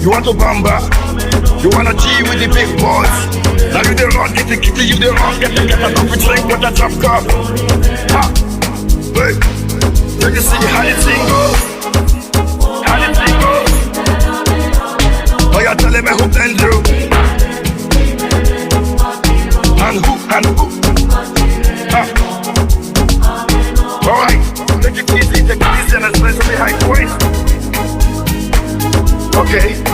You want to bamba? You wanna G with the big boys? Now you the wrong, get the kitty, you the wrong, get the coffee drink with a drop cup. Ha! Wait, let me see how the thing goes. How the thing goes. Oh, you're telling me who then do? And who? Ha! Alright, take it easy and especially high points. Okay.